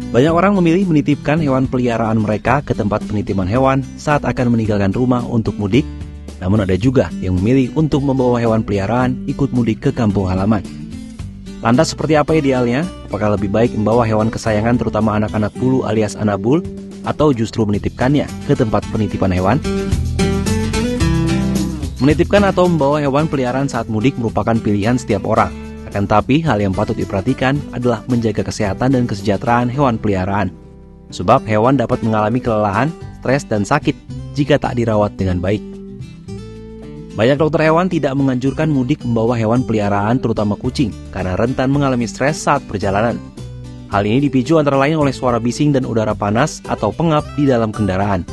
Banyak orang memilih menitipkan hewan peliharaan mereka ke tempat penitipan hewan saat akan meninggalkan rumah untuk mudik. Namun ada juga yang memilih untuk membawa hewan peliharaan ikut mudik ke kampung halaman. Lantas seperti apa idealnya? Apakah lebih baik membawa hewan kesayangan terutama anak-anak bulu alias anabul, atau justru menitipkannya ke tempat penitipan hewan? Menitipkan atau membawa hewan peliharaan saat mudik merupakan pilihan setiap orang. Akan tapi, hal yang patut diperhatikan adalah menjaga kesehatan dan kesejahteraan hewan peliharaan. Sebab hewan dapat mengalami kelelahan, stres, dan sakit jika tak dirawat dengan baik. Banyak dokter hewan tidak menganjurkan mudik membawa hewan peliharaan terutama kucing karena rentan mengalami stres saat perjalanan. Hal ini dipicu antara lain oleh suara bising dan udara panas atau pengap di dalam kendaraan.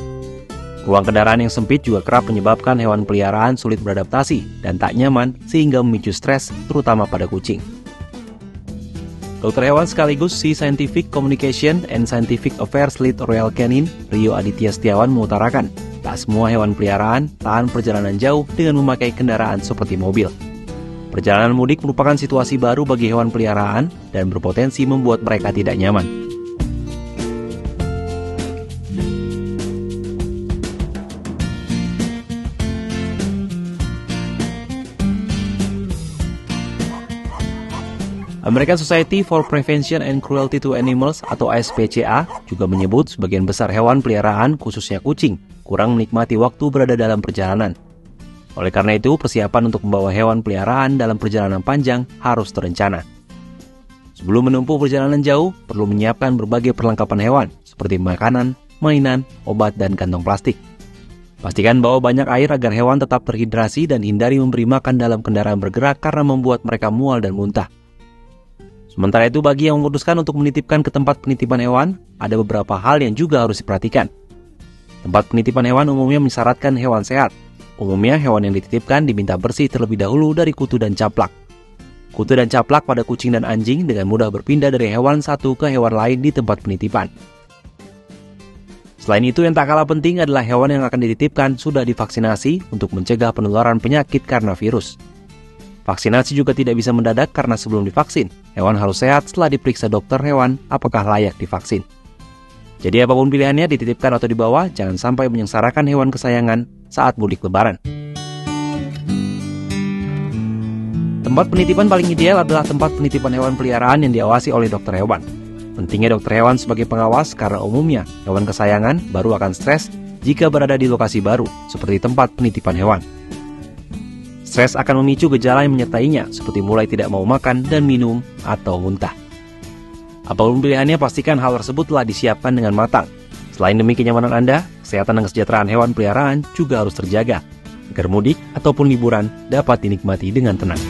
Ruang kendaraan yang sempit juga kerap menyebabkan hewan peliharaan sulit beradaptasi dan tak nyaman sehingga memicu stres terutama pada kucing. Dokter hewan sekaligus Sea Scientific Communication and Scientific Affairs Lead Royal Canin, Rio Aditya Setiawan mengutarakan, tak semua hewan peliharaan tahan perjalanan jauh dengan memakai kendaraan seperti mobil. Perjalanan mudik merupakan situasi baru bagi hewan peliharaan dan berpotensi membuat mereka tidak nyaman. American Society for Prevention and Cruelty to Animals atau ASPCA juga menyebut sebagian besar hewan peliharaan, khususnya kucing, kurang menikmati waktu berada dalam perjalanan. Oleh karena itu, persiapan untuk membawa hewan peliharaan dalam perjalanan panjang harus terencana. Sebelum menempuh perjalanan jauh, perlu menyiapkan berbagai perlengkapan hewan, seperti makanan, mainan, obat, dan kantong plastik. Pastikan bawa banyak air agar hewan tetap terhidrasi dan hindari memberi makan dalam kendaraan bergerak karena membuat mereka mual dan muntah. Sementara itu, bagi yang memutuskan untuk menitipkan ke tempat penitipan hewan, ada beberapa hal yang juga harus diperhatikan. Tempat penitipan hewan umumnya mensyaratkan hewan sehat. Umumnya, hewan yang dititipkan diminta bersih terlebih dahulu dari kutu dan caplak. Kutu dan caplak pada kucing dan anjing dengan mudah berpindah dari hewan satu ke hewan lain di tempat penitipan. Selain itu, yang tak kalah penting adalah hewan yang akan dititipkan sudah divaksinasi untuk mencegah penularan penyakit karena virus. Vaksinasi juga tidak bisa mendadak karena sebelum divaksin, hewan harus sehat setelah diperiksa dokter hewan apakah layak divaksin. Jadi apapun pilihannya, dititipkan atau dibawa, jangan sampai menyengsarakan hewan kesayangan saat mudik lebaran. Tempat penitipan paling ideal adalah tempat penitipan hewan peliharaan yang diawasi oleh dokter hewan. Pentingnya dokter hewan sebagai pengawas karena umumnya hewan kesayangan baru akan stres jika berada di lokasi baru, seperti tempat penitipan hewan. Stres akan memicu gejala yang menyertainya, seperti mulai tidak mau makan dan minum atau muntah. Apapun pilihannya, pastikan hal tersebut telah disiapkan dengan matang. Selain demi kenyamanan Anda, kesehatan dan kesejahteraan hewan peliharaan juga harus terjaga, agar mudik ataupun liburan dapat dinikmati dengan tenang.